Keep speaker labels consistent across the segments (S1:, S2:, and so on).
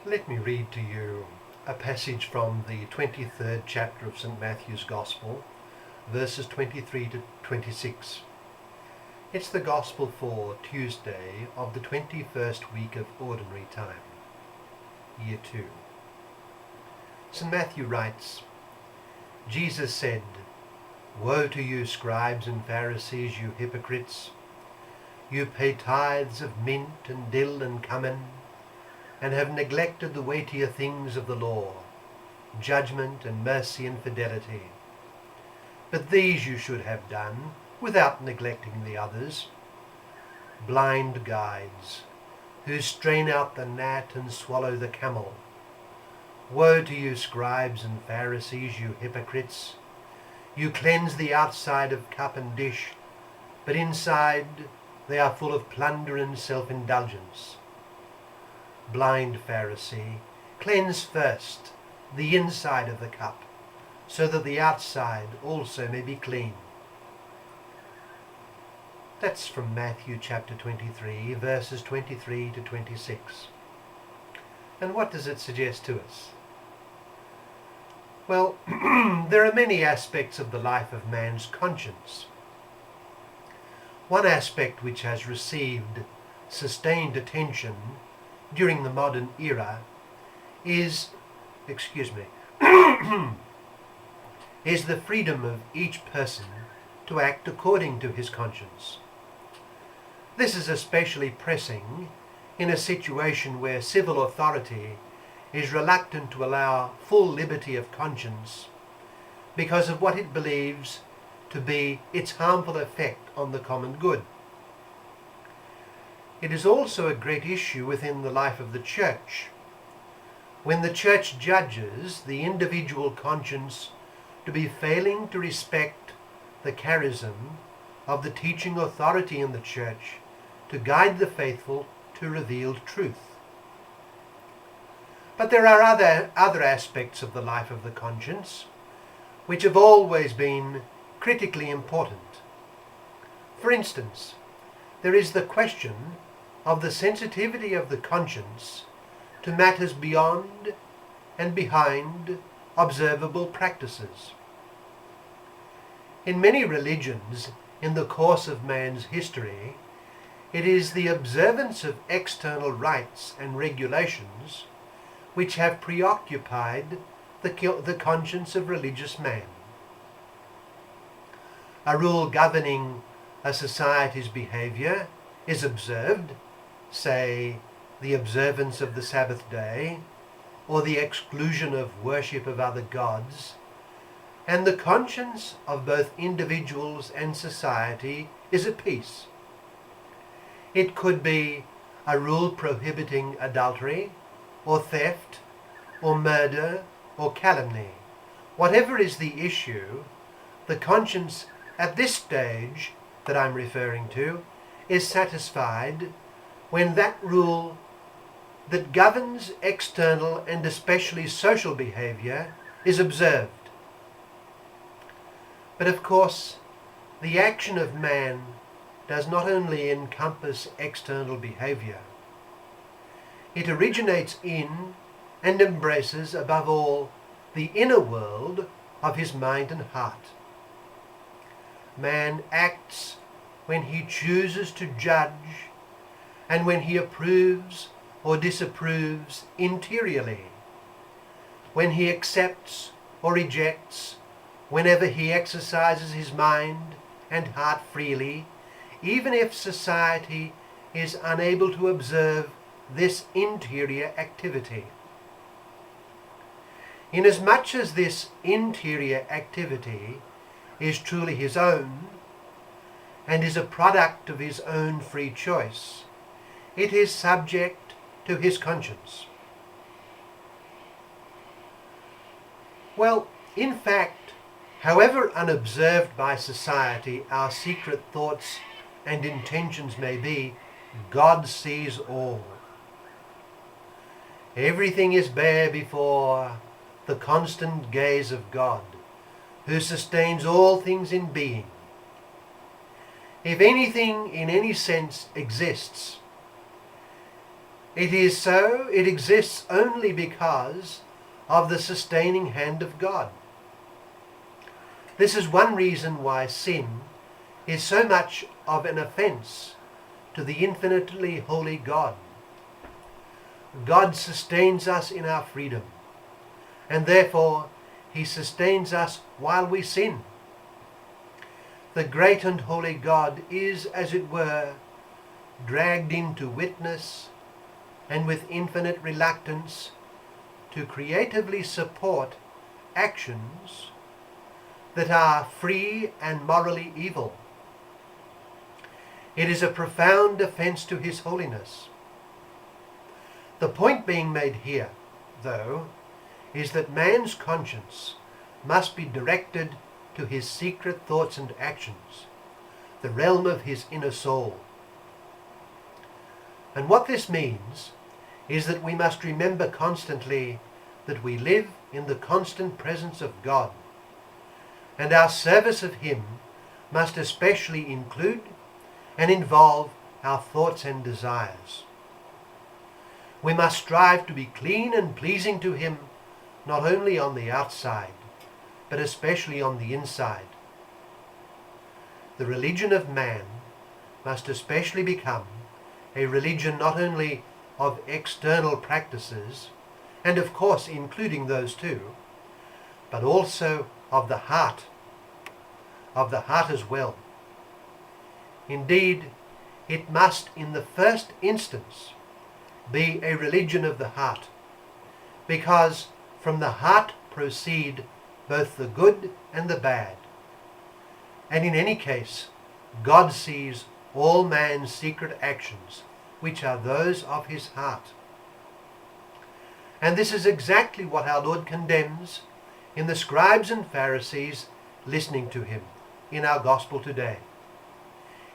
S1: Let me read to you a passage from the 23rd chapter of St. Matthew's Gospel, verses 23 to 26. It's the Gospel for Tuesday of the 21st week of Ordinary Time, Year 2. St. Matthew writes, Jesus said, "Woe to you, scribes and Pharisees, you hypocrites! You pay tithes of mint and dill and cumin, and have neglected the weightier things of the law, judgment and mercy and fidelity. But these you should have done, without neglecting the others. Blind guides, who strain out the gnat and swallow the camel. Woe to you, scribes and Pharisees, you hypocrites! You cleanse the outside of cup and dish, but inside they are full of plunder and self-indulgence. Blind Pharisee, cleanse first the inside of the cup, so that the outside also may be clean." That's from Matthew chapter 23, verses 23 to 26. And what does it suggest to us? Well, there are many aspects of the life of man's conscience. One aspect which has received sustained attention during the modern era is the freedom of each person to act according to his conscience. This is especially pressing in a situation where civil authority is reluctant to allow full liberty of conscience because of what it believes to be its harmful effect on the common good. It is also a great issue within the life of the Church, when the Church judges the individual conscience to be failing to respect the charism of the teaching authority in the Church to guide the faithful to revealed truth. But there are other aspects of the life of the conscience which have always been critically important. For instance, there is the question of the sensitivity of the conscience to matters beyond and behind observable practices. In many religions, in the course of man's history, it is the observance of external rites and regulations which have preoccupied the conscience of religious man. A rule governing a society's behavior is observed, say, the observance of the Sabbath day, or the exclusion of worship of other gods, and the conscience of both individuals and society is at peace. It could be a rule prohibiting adultery, or theft, or murder, or calumny. Whatever is the issue, the conscience at this stage that I'm referring to is satisfied when that rule that governs external and especially social behavior is observed. But of course, the action of man does not only encompass external behavior. It originates in and embraces, above all, the inner world of his mind and heart. Man acts when he chooses to judge and when he approves or disapproves interiorly, when he accepts or rejects, whenever he exercises his mind and heart freely, even if society is unable to observe this interior activity. Inasmuch as this interior activity is truly his own and is a product of his own free choice, it is subject to his conscience. Well, in fact, however unobserved by society our secret thoughts and intentions may be, God sees all. Everything is bare before the constant gaze of God, who sustains all things in being. If anything in any sense exists, It is so, it exists only because of the sustaining hand of God. This is one reason why sin is so much of an offense to the infinitely holy God. God sustains us in our freedom, and therefore he sustains us while we sin. The great and holy God is, as it were, dragged into witness and with infinite reluctance to creatively support actions that are free and morally evil. It is a profound offense to his holiness. The point being made here, though, is that man's conscience must be directed to his secret thoughts and actions, the realm of his inner soul. And what this means is that we must remember constantly that we live in the constant presence of God, and our service of him must especially include and involve our thoughts and desires. We must strive to be clean and pleasing to him, not only on the outside, but especially on the inside. The religion of man must especially become a religion not only of external practices, and of course including those too, but also of the heart as well. Indeed, it must in the first instance be a religion of the heart, because from the heart proceed both the good and the bad. And in any case, God sees all man's secret actions, which are those of his heart. And this is exactly what our Lord condemns in the scribes and Pharisees listening to him in our gospel today.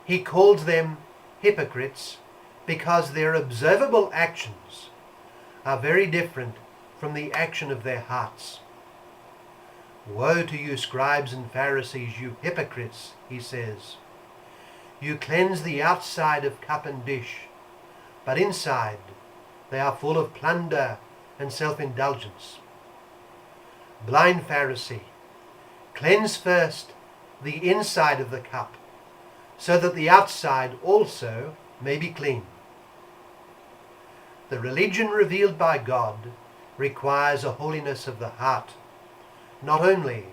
S1: He calls them hypocrites because their observable actions are very different from the action of their hearts. Woe to you, scribes and Pharisees, you hypocrites, he says. You cleanse the outside of cup and dish, but inside they are full of plunder and self-indulgence. Blind Pharisee, cleanse first the inside of the cup, so that the outside also may be clean. The religion revealed by God requires a holiness of the heart, not only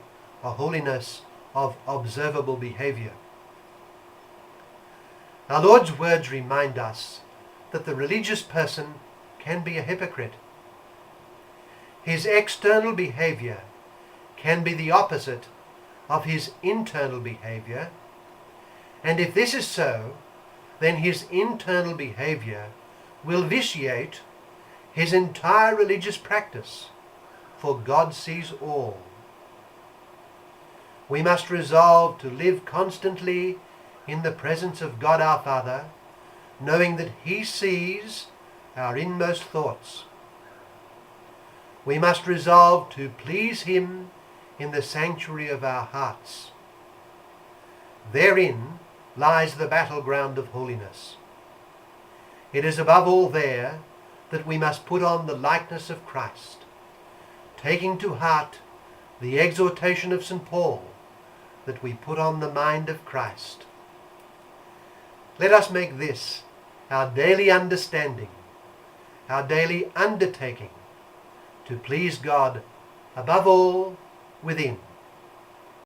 S1: a holiness of observable behavior. Our Lord's words remind us that the religious person can be a hypocrite. His external behavior can be the opposite of his internal behavior, and if this is so, then his internal behavior will vitiate his entire religious practice, for God sees all. We must resolve to live constantly in the presence of God our Father, knowing that he sees our inmost thoughts. We must resolve to please him in the sanctuary of our hearts. Therein lies the battleground of holiness. It is above all there that we must put on the likeness of Christ, taking to heart the exhortation of St. Paul that we put on the mind of Christ. Let us make this our daily understanding, our daily undertaking to please God above all within.